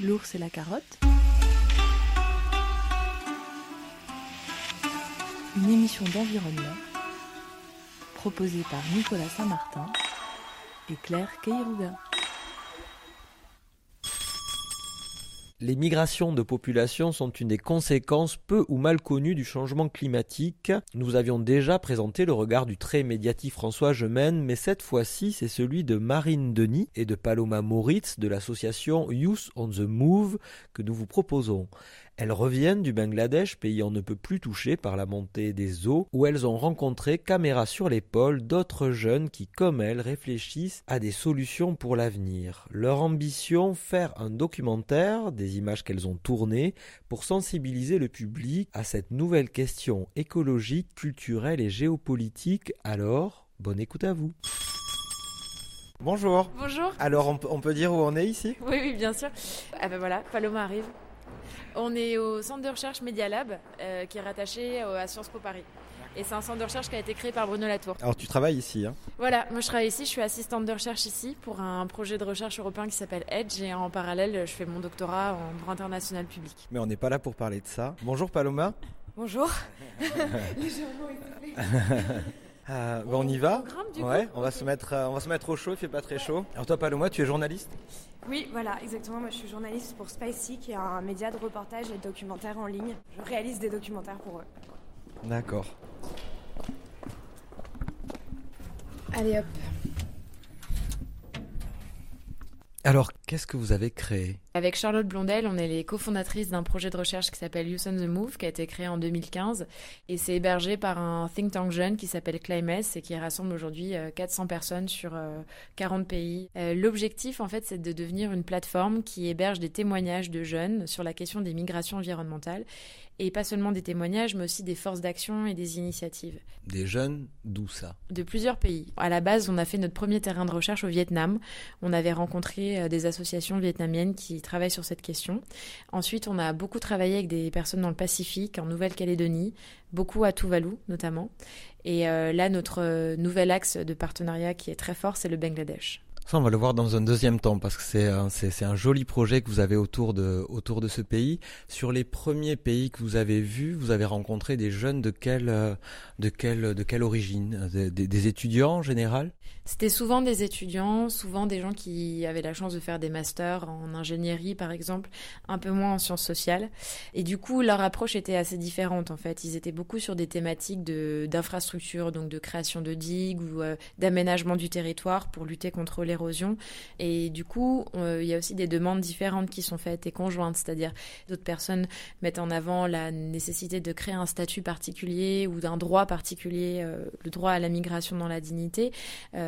L'ours et la carotte. Une émission d'environnement proposée par Nicolas Saint-Martin et Claire Keiruga. Les migrations de population sont une des conséquences peu ou mal connues du changement climatique. Nous avions déjà présenté le regard du très médiatique François Gemène, mais cette fois-ci, c'est celui de Marine Denis et de Paloma Moritz de l'association Youth on the Move que nous vous proposons. Elles reviennent du Bangladesh, pays on ne peut plus touché par la montée des eaux, où elles ont rencontré, caméra sur l'épaule, d'autres jeunes qui, comme elles, réfléchissent à des solutions pour l'avenir. Leur ambition, faire un documentaire, des images qu'elles ont tournées, pour sensibiliser le public à cette nouvelle question écologique, culturelle et géopolitique. Alors, bonne écoute à vous. Bonjour. Bonjour. Alors, on peut dire où on est ici ? Oui, bien sûr. Ah ben voilà, Paloma arrive. On est au centre de recherche Media Lab, qui est rattaché à Sciences Po Paris. Et c'est un centre de recherche qui a été créé par Bruno Latour. Alors tu travailles ici, hein ? Voilà, moi je travaille ici, je suis assistante de recherche ici pour un projet de recherche européen qui s'appelle EDGE et en parallèle je fais mon doctorat en droit international public. Mais on n'est pas là pour parler de ça. Bonjour Paloma. Bonjour. Les journaux étouffés. On y va. On va se mettre au chaud, il fait pas très chaud. Alors toi Paloma, tu es journaliste ? Oui, voilà, exactement. Moi, je suis journaliste pour Spicy, qui est un média de reportage et de documentaire en ligne. Je réalise des documentaires pour eux. D'accord. Allez hop. Alors, qu'est-ce que vous avez créé ? Avec Charlotte Blondel, on est les cofondatrices d'un projet de recherche qui s'appelle Youth on the Move, qui a été créé en 2015. Et c'est hébergé par un think tank jeune qui s'appelle Climes et qui rassemble aujourd'hui 400 personnes sur 40 pays. L'objectif, en fait, c'est de devenir une plateforme qui héberge des témoignages de jeunes sur la question des migrations environnementales. Et pas seulement des témoignages, mais aussi des forces d'action et des initiatives. Des jeunes, d'où ça ? De plusieurs pays. À la base, on a fait notre premier terrain de recherche au Vietnam. On avait rencontré des associations vietnamiennes qui travaillent sur cette question. Ensuite, on a beaucoup travaillé avec des personnes dans le Pacifique, en Nouvelle-Calédonie, beaucoup à Tuvalu notamment. Et là, notre nouvel axe de partenariat qui est très fort, c'est le Bangladesh. Ça, on va le voir dans un deuxième temps parce que c'est un joli projet que vous avez autour de ce pays. Sur les premiers pays que vous avez vus, vous avez rencontré des jeunes de quelle origine ? Des étudiants en général ? C'était souvent des étudiants, souvent des gens qui avaient la chance de faire des masters en ingénierie par exemple, un peu moins en sciences sociales. Et du coup, leur approche était assez différente en fait. Ils étaient beaucoup sur des thématiques d'infrastructures, donc de création de digues ou d'aménagement du territoire pour lutter contre l'érosion. Et du coup, il y a aussi des demandes différentes qui sont faites et conjointes, c'est-à-dire d'autres personnes mettent en avant la nécessité de créer un statut particulier ou d'un droit particulier, le droit à la migration dans la dignité.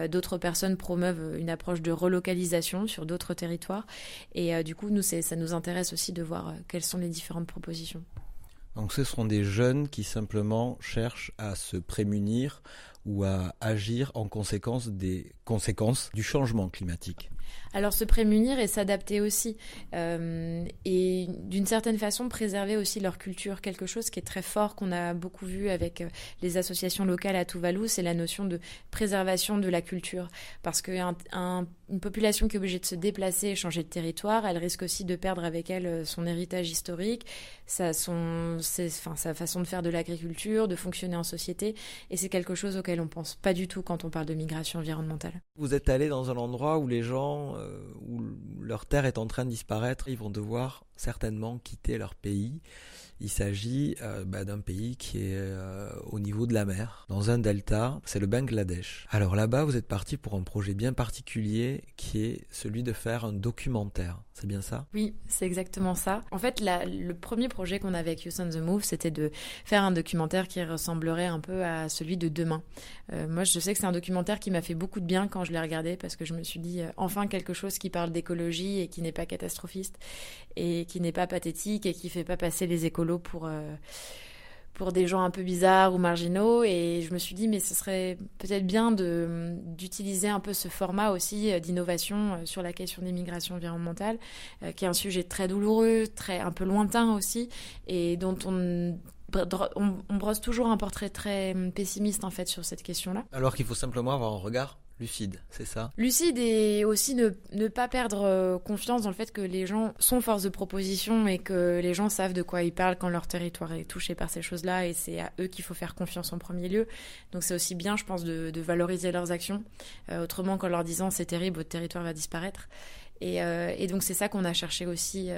D'autres personnes promeuvent une approche de relocalisation sur d'autres territoires. Et du coup, ça nous intéresse aussi de voir quelles sont les différentes propositions. Donc ce seront des jeunes qui simplement cherchent à se prémunir ou à agir en conséquence des conséquences du changement climatique. Alors se prémunir et s'adapter aussi, et d'une certaine façon préserver aussi leur culture. Quelque chose qui est très fort, qu'on a beaucoup vu avec les associations locales à Tuvalu, c'est la notion de préservation de la culture. Parce qu'une population qui est obligée de se déplacer et changer de territoire, elle risque aussi de perdre avec elle son héritage historique, sa façon de faire de l'agriculture, de fonctionner en société, et c'est quelque chose auquel on ne pense pas du tout quand on parle de migration environnementale. Vous êtes allé dans un endroit où les gens, où leur terre est en train de disparaître, ils vont devoir certainement quitter leur pays. Il s'agit d'un pays qui est au niveau de la mer, dans un delta, c'est le Bangladesh. Alors là-bas, vous êtes parti pour un projet bien particulier qui est celui de faire un documentaire, c'est bien ça ? Oui, c'est exactement ça. En fait, le premier projet qu'on avait avec Youth on the Move, c'était de faire un documentaire qui ressemblerait un peu à celui de demain. Moi, je sais que c'est un documentaire qui m'a fait beaucoup de bien quand je l'ai regardé parce que je me suis dit, enfin quelque chose qui parle d'écologie et qui n'est pas catastrophiste et qui n'est pas pathétique et qui fait pas passer les écolos pour des gens un peu bizarres ou marginaux. Et je me suis dit, mais ce serait peut-être bien d'utiliser un peu ce format aussi d'innovation sur la question des migrations environnementales, qui est un sujet très douloureux, un peu lointain aussi, et dont on brosse toujours un portrait très pessimiste en fait sur cette question-là. Alors qu'il faut simplement avoir un regard Lucide, c'est ça? Lucide et aussi ne pas perdre confiance dans le fait que les gens sont force de proposition et que les gens savent de quoi ils parlent quand leur territoire est touché par ces choses-là et c'est à eux qu'il faut faire confiance en premier lieu. Donc c'est aussi bien, je pense, de valoriser leurs actions. Autrement qu'en leur disant c'est terrible, votre territoire va disparaître. Et donc c'est ça qu'on a cherché aussi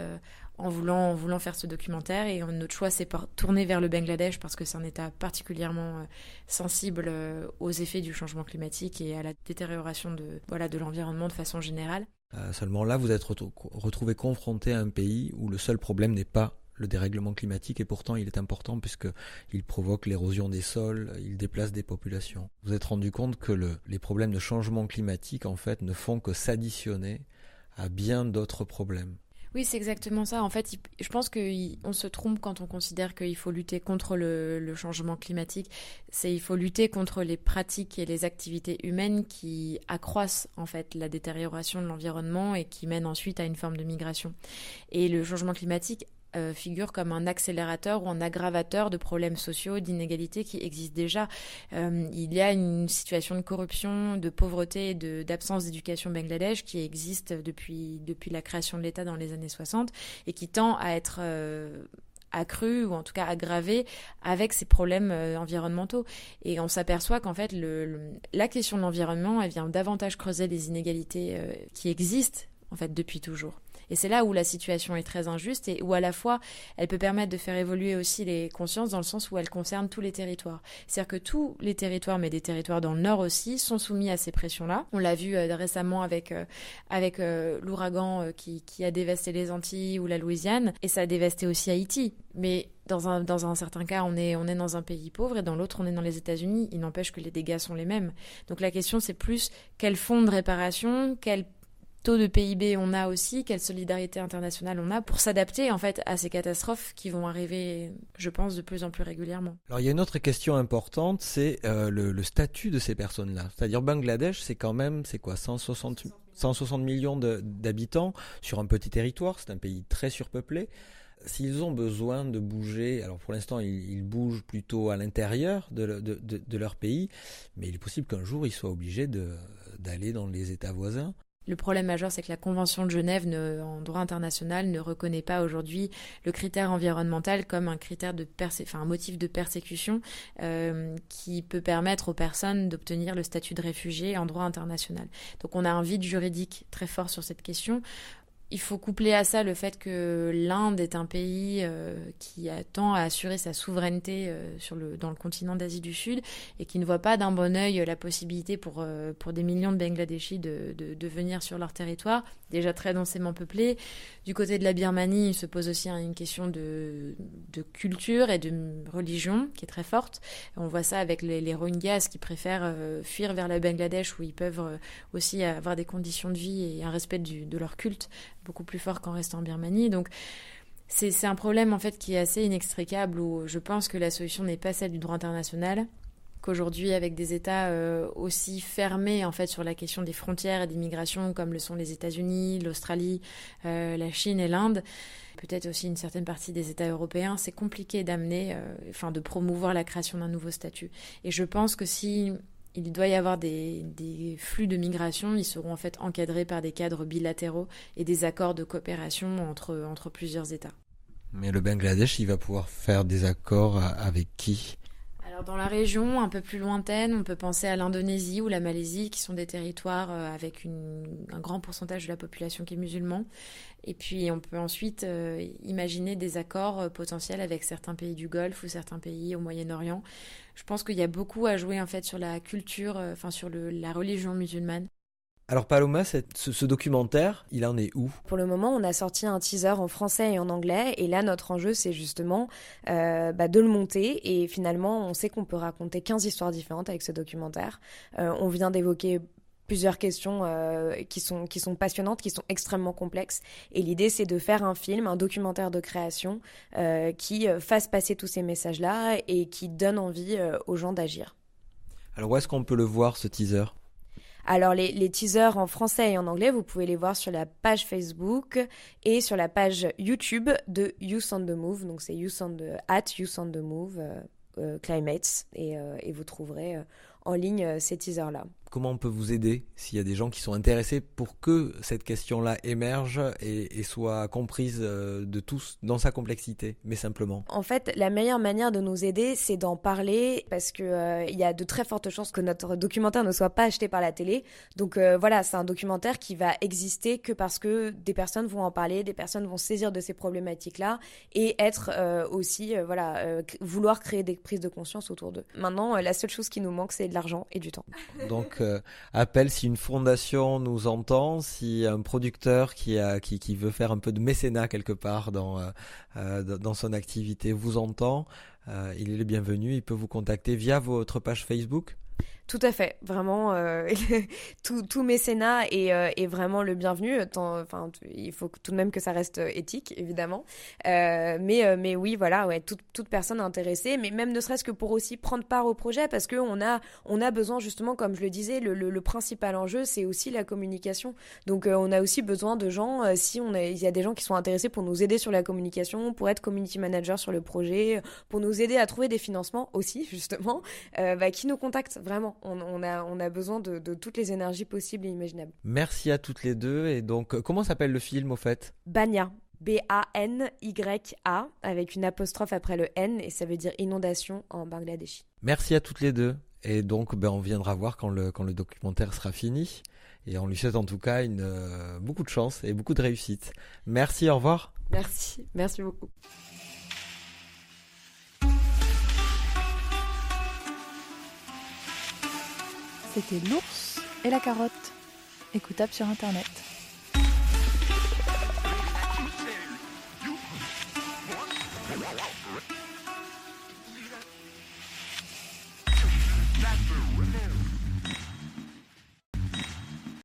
en voulant faire ce documentaire. Et notre choix s'est tourné vers le Bangladesh parce que c'est un État particulièrement sensible aux effets du changement climatique et à la détérioration de l'environnement de façon générale. Seulement là, vous êtes retrouvé confronté à un pays où le seul problème n'est pas le dérèglement climatique et pourtant il est important puisqu'il provoque l'érosion des sols, il déplace des populations. Vous vous êtes rendu compte que les problèmes de changement climatique en fait ne font que s'additionner à bien d'autres problèmes. Oui, c'est exactement ça. En fait, je pense qu'on se trompe quand on considère qu'il faut lutter contre le changement climatique. Il faut lutter contre les pratiques et les activités humaines qui accroissent en fait la détérioration de l'environnement et qui mènent ensuite à une forme de migration. Et le changement climatique figure comme un accélérateur ou un aggravateur de problèmes sociaux, d'inégalités qui existent déjà. Il y a une situation de corruption, de pauvreté et d'absence d'éducation au Bangladesh qui existe depuis la création de l'État dans les années 60 et qui tend à être accrue ou en tout cas aggravée avec ces problèmes environnementaux. Et on s'aperçoit qu'en fait, la question de l'environnement, elle vient davantage creuser les inégalités qui existent en fait depuis toujours. Et c'est là où la situation est très injuste et où à la fois elle peut permettre de faire évoluer aussi les consciences dans le sens où elle concerne tous les territoires. C'est-à-dire que tous les territoires, mais des territoires dans le nord aussi, sont soumis à ces pressions-là. On l'a vu récemment avec l'ouragan qui a dévasté les Antilles ou la Louisiane et ça a dévasté aussi Haïti. Mais dans un certain cas, on est dans un pays pauvre et dans l'autre, on est dans les États-Unis. Il n'empêche que les dégâts sont les mêmes. Donc la question, c'est plus quel fonds de réparation, quel taux de PIB on a aussi, quelle solidarité internationale on a pour s'adapter en fait à ces catastrophes qui vont arriver, je pense, de plus en plus régulièrement. Alors il y a une autre question importante, c'est le statut de ces personnes-là. C'est-à-dire Bangladesh, c'est quoi, 160 millions d'habitants sur un petit territoire, c'est un pays très surpeuplé. S'ils ont besoin de bouger, alors pour l'instant ils bougent plutôt à l'intérieur de leur pays, mais il est possible qu'un jour ils soient obligés d'aller dans les États voisins. Le problème majeur, c'est que la Convention de Genève, en droit international, ne reconnaît pas aujourd'hui le critère environnemental comme un critère un motif de persécution qui peut permettre aux personnes d'obtenir le statut de réfugié en droit international. Donc on a un vide juridique très fort sur cette question. Il faut coupler à ça le fait que l'Inde est un pays qui tend à assurer sa souveraineté dans le continent d'Asie du Sud et qui ne voit pas d'un bon œil la possibilité pour des millions de Bangladeshis de venir sur leur territoire, déjà très densément peuplé. Du côté de la Birmanie, il se pose aussi une question de culture et de religion qui est très forte. On voit ça avec les Rohingyas qui préfèrent fuir vers le Bangladesh où ils peuvent aussi avoir des conditions de vie et un respect de leur culte beaucoup plus fort qu'en restant en Birmanie. Donc c'est un problème en fait qui est assez inextricable où je pense que la solution n'est pas celle du droit international, qu'aujourd'hui avec des États aussi fermés en fait sur la question des frontières et des migrations comme le sont les États-Unis, l'Australie, la Chine et l'Inde, peut-être aussi une certaine partie des États européens, c'est compliqué de promouvoir la création d'un nouveau statut. Et je pense que si il doit y avoir des flux de migration, ils seront en fait encadrés par des cadres bilatéraux et des accords de coopération entre plusieurs États. Mais le Bangladesh, il va pouvoir faire des accords avec qui ? Alors dans la région un peu plus lointaine, on peut penser à l'Indonésie ou la Malaisie, qui sont des territoires avec un grand pourcentage de la population qui est musulman. Et puis on peut ensuite imaginer des accords potentiels avec certains pays du Golfe ou certains pays au Moyen-Orient. Je pense qu'il y a beaucoup à jouer en fait sur la culture, sur la religion musulmane. Alors Paloma, ce documentaire, il en est où ? Pour le moment, on a sorti un teaser en français et en anglais. Et là, notre enjeu, c'est justement de le monter. Et finalement, on sait qu'on peut raconter 15 histoires différentes avec ce documentaire. On vient d'évoquer plusieurs questions qui sont passionnantes, qui sont extrêmement complexes. Et l'idée, c'est de faire un film, un documentaire de création qui fasse passer tous ces messages-là et qui donne envie aux gens d'agir. Alors où est-ce qu'on peut le voir, ce teaser ? Alors les teasers en français et en anglais, vous pouvez les voir sur la page Facebook et sur la page YouTube de Youth on the Move. Donc c'est Youth on the Move Climates et vous trouverez en ligne ces teasers-là. comment on peut vous aider s'il y a des gens qui sont intéressés pour que cette question-là émerge et soit comprise de tous dans sa complexité, mais simplement. En fait, la meilleure manière de nous aider, c'est d'en parler parce que il y a de très fortes chances que notre documentaire ne soit pas acheté par la télé. Donc voilà, c'est un documentaire qui va exister que parce que des personnes vont en parler, des personnes vont saisir de ces problématiques-là et être aussi, vouloir créer des prises de conscience autour d'eux. Maintenant, la seule chose qui nous manque, c'est de l'argent et du temps. Donc, appel si une fondation nous entend, si un producteur qui veut faire un peu de mécénat quelque part dans son activité vous entend, il est le bienvenu. Il peut vous contacter via votre page Facebook. Tout à fait, vraiment, tout mécénat est vraiment le bienvenu. Il faut tout de même que ça reste éthique, évidemment. Mais oui, voilà, ouais, toute personne intéressée, mais même ne serait-ce que pour aussi prendre part au projet, parce que on a besoin justement, comme je le disais, le principal enjeu, c'est aussi la communication. Donc, on a aussi besoin de gens, il y a des gens qui sont intéressés pour nous aider sur la communication, pour être community manager sur le projet, pour nous aider à trouver des financements aussi, justement, qui nous contactent vraiment. On a besoin de toutes les énergies possibles et imaginables. Merci à toutes les deux. Et donc, comment s'appelle le film au fait ? Banya, Banya, avec une apostrophe après le N, et ça veut dire inondation en bangladeshi. Merci à toutes les deux. Et donc, on viendra voir quand le documentaire sera fini. Et on lui souhaite en tout cas beaucoup de chance et beaucoup de réussite. Merci, au revoir. Merci beaucoup. C'était L'ours et la carotte, écoutable sur Internet.